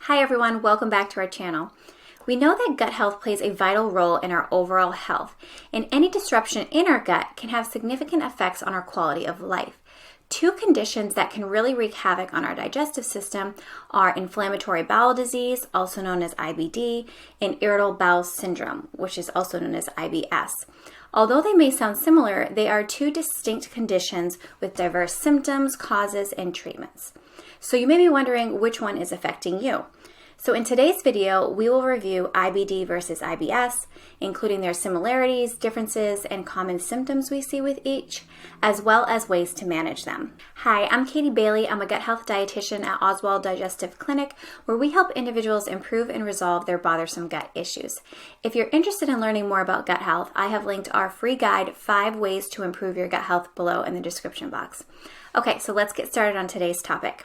Hi everyone, welcome back to our channel. We know that gut health plays a vital role in our overall health, and any disruption in our gut can have significant effects on our quality of life. Two conditions that can really wreak havoc on our digestive system are inflammatory bowel disease, also known as IBD, and irritable bowel syndrome, which is also known as IBS. Although they may sound similar, they are two distinct conditions with diverse symptoms, causes, and treatments. So you may be wondering which one is affecting you. So in today's video, we will review IBD versus IBS, including their similarities, differences, and common symptoms we see with each, as well as ways to manage them. Hi, I'm Katie Bailey. I'm a gut health dietitian at Oswald Digestive Clinic, where we help individuals improve and resolve their bothersome gut issues. If you're interested in learning more about gut health, I have linked our free guide, 5 Ways to Improve Your Gut Health, below in the description box. Okay, so let's get started on today's topic.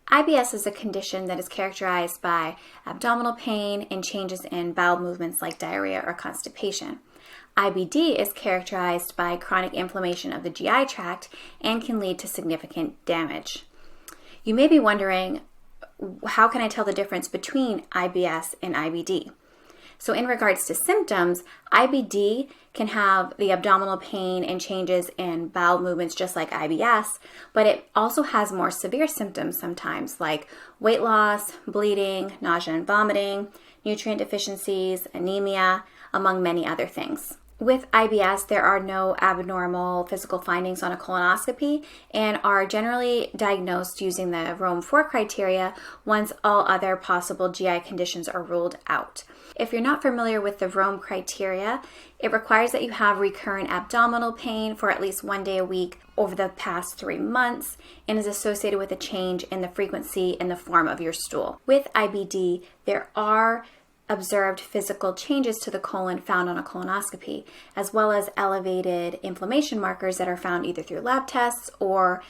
IBS is a condition that is characterized by abdominal pain and changes in bowel movements like diarrhea or constipation. IBD is characterized by chronic inflammation of the GI tract and can lead to significant damage. You may be wondering, how can I tell the difference between IBS and IBD? So in regards to symptoms, IBD can have the abdominal pain and changes in bowel movements just like IBS, but it also has more severe symptoms sometimes like weight loss, bleeding, nausea and vomiting, nutrient deficiencies, anemia, among many other things. With IBS, there are no abnormal physical findings on a colonoscopy and are generally diagnosed using the Rome 4 criteria once all other possible GI conditions are ruled out. If you're not familiar with the Rome criteria, it requires that you have recurrent abdominal pain for at least 1 day a week over the past 3 months and is associated with a change in the frequency and the form of your stool. With IBD, there are observed physical changes to the colon found on a colonoscopy, as well as elevated inflammation markers that are found either through lab tests or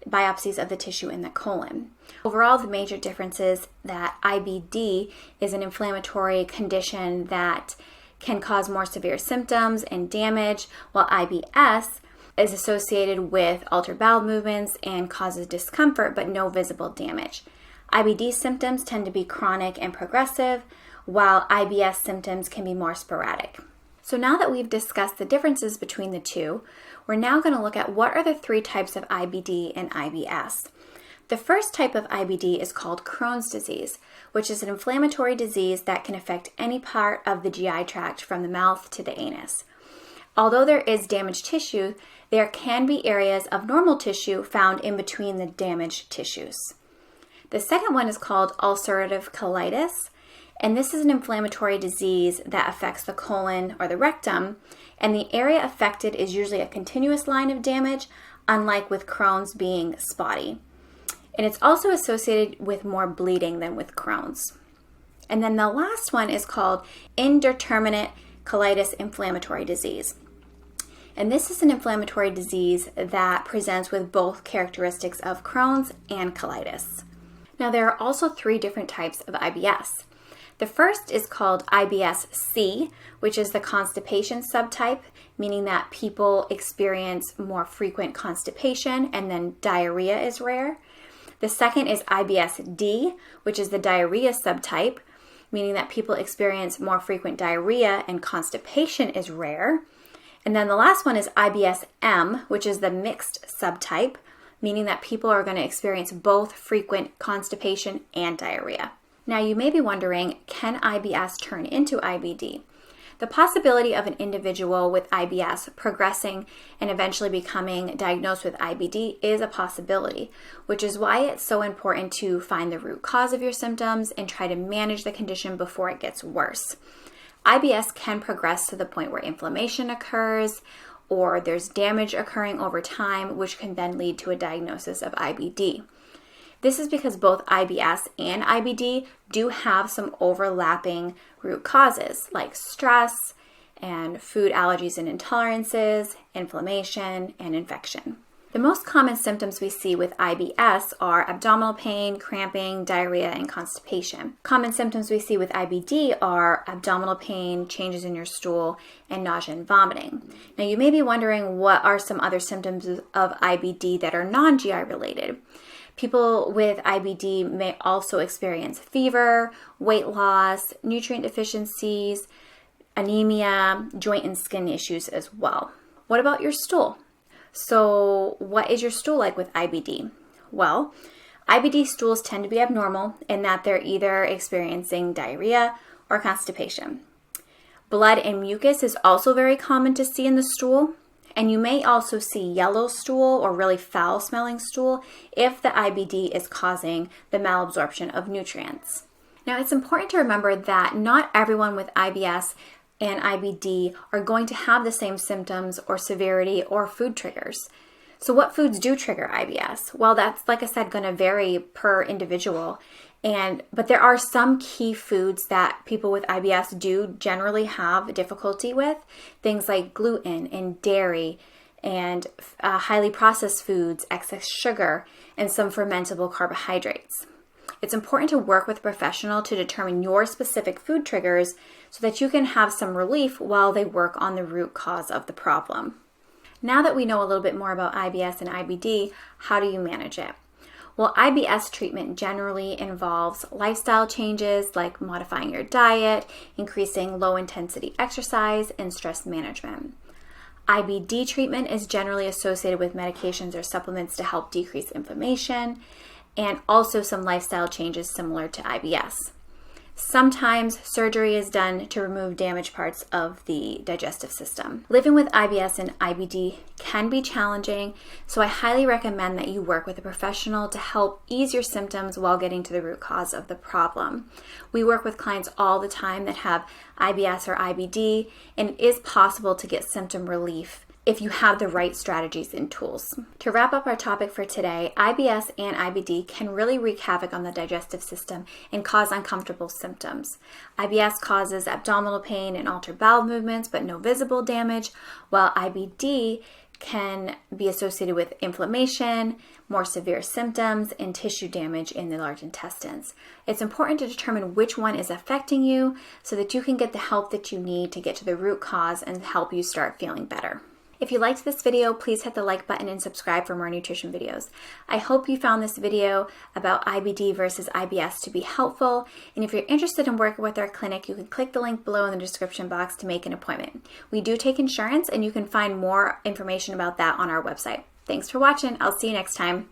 biopsies of the tissue in the colon. Overall, the major difference is that IBD is an inflammatory condition that can cause more severe symptoms and damage, while IBS is associated with altered bowel movements and causes discomfort but no visible damage. IBD symptoms tend to be chronic and progressive, while IBS symptoms can be more sporadic. So now that we've discussed the differences between the two, we're now going to look at what are the 3 types of IBD and IBS. The first type of IBD is called Crohn's disease, which is an inflammatory disease that can affect any part of the GI tract from the mouth to the anus. Although there is damaged tissue, there can be areas of normal tissue found in between the damaged tissues. The second one is called ulcerative colitis, and this is an inflammatory disease that affects the colon or the rectum, and the area affected is usually a continuous line of damage, unlike with Crohn's being spotty. And it's also associated with more bleeding than with Crohn's. And then the last one is called indeterminate colitis inflammatory disease. And this is an inflammatory disease that presents with both characteristics of Crohn's and colitis. Now, there are also 3 different types of IBS. The first is called IBS-C, which is the constipation subtype, meaning that people experience more frequent constipation and then diarrhea is rare. The second is IBS-D, which is the diarrhea subtype, meaning that people experience more frequent diarrhea and constipation is rare. And then the last one is IBS-M, which is the mixed subtype, meaning that people are going to experience both frequent constipation and diarrhea. Now you may be wondering, can IBS turn into IBD? The possibility of an individual with IBS progressing and eventually becoming diagnosed with IBD is a possibility, which is why it's so important to find the root cause of your symptoms and try to manage the condition before it gets worse. IBS can progress to the point where inflammation occurs or there's damage occurring over time, which can then lead to a diagnosis of IBD. This is because both IBS and IBD do have some overlapping root causes like stress and food allergies and intolerances, inflammation, and infection. The most common symptoms we see with IBS are abdominal pain, cramping, diarrhea, and constipation. Common symptoms we see with IBD are abdominal pain, changes in your stool, and nausea and vomiting. Now, you may be wondering what are some other symptoms of IBD that are non-GI related. People with IBD may also experience fever, weight loss, nutrient deficiencies, anemia, joint and skin issues as well. What about your stool? So what is your stool like with IBD? Well, IBD stools tend to be abnormal in that they're either experiencing diarrhea or constipation. Blood and mucus is also very common to see in the stool, and you may also see yellow stool or really foul-smelling stool if the IBD is causing the malabsorption of nutrients. Now, it's important to remember that not everyone with IBS and IBD are going to have the same symptoms or severity or food triggers. So what foods do trigger IBS? Well, that's, like I said, going to vary per individual. But there are some key foods that people with IBS do generally have difficulty with. Things like gluten and dairy and highly processed foods, excess sugar, and some fermentable carbohydrates. It's important to work with a professional to determine your specific food triggers so that you can have some relief while they work on the root cause of the problem. Now that we know a little bit more about IBS and IBD, how do you manage it? Well, IBS treatment generally involves lifestyle changes like modifying your diet, increasing low-intensity exercise, and stress management. IBD treatment is generally associated with medications or supplements to help decrease inflammation, and also some lifestyle changes similar to IBS. Sometimes surgery is done to remove damaged parts of the digestive system. Living with IBS and IBD can be challenging, so I highly recommend that you work with a professional to help ease your symptoms while getting to the root cause of the problem. We work with clients all the time that have IBS or IBD, and it is possible to get symptom relief if you have the right strategies and tools. To wrap up our topic for today, IBS and IBD can really wreak havoc on the digestive system and cause uncomfortable symptoms. IBS causes abdominal pain and altered bowel movements, but no visible damage, while IBD can be associated with inflammation, more severe symptoms, and tissue damage in the large intestines. It's important to determine which one is affecting you so that you can get the help that you need to get to the root cause and help you start feeling better. If you liked this video, please hit the like button and subscribe for more nutrition videos. I hope you found this video about IBD versus IBS to be helpful. And if you're interested in working with our clinic, you can click the link below in the description box to make an appointment. We do take insurance, and you can find more information about that on our website. Thanks for watching. I'll see you next time.